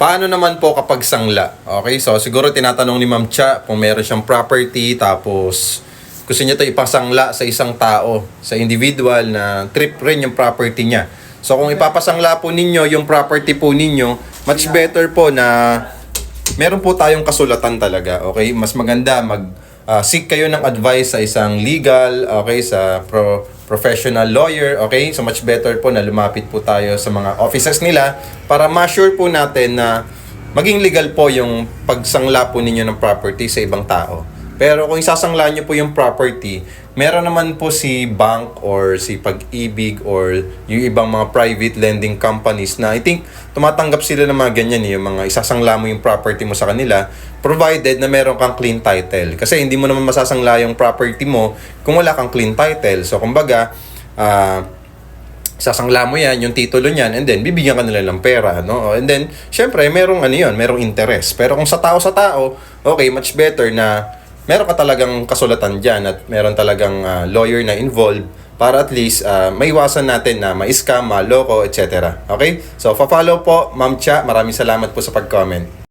Paano naman po kapag sangla? Okay, so siguro tinatanong ni Ma'am Cha kung meron siyang property tapos gusto niya ito ipasangla sa isang tao, sa individual na trip rin yung property niya. So kung ipapasangla po ninyo yung property po ninyo, much better po na meron po tayong kasulatan talaga. Okay, mas maganda seek kayo ng advice sa isang legal, okay, sa professional lawyer, okay? So much better po na lumapit po tayo sa mga offices nila para ma-sure po natin na maging legal po yung pagsangla po ninyo ng property sa ibang tao. Pero kung isasangla nyo po yung property, meron naman po si bank or si Pag-ibig or yung ibang mga private lending companies na I think tumatanggap sila ng mga ganyan, yung mga isasangla mo yung property mo sa kanila provided na meron kang clean title. Kasi hindi mo naman masasangla yung property mo kung wala kang clean title. So kumbaga, sasangla mo yan, yung titulo niyan, and then bibigyan ka nila ng pera, no? And then, syempre, merong merong interest. Pero kung sa tao, okay, much better na meron ka talagang kasulatan dyan at meron talagang lawyer na involved para at least maiwasan natin na ma-scam, maloko, etc. Okay? So, follow po, Ma'am Cha. Maraming salamat po sa pag-comment.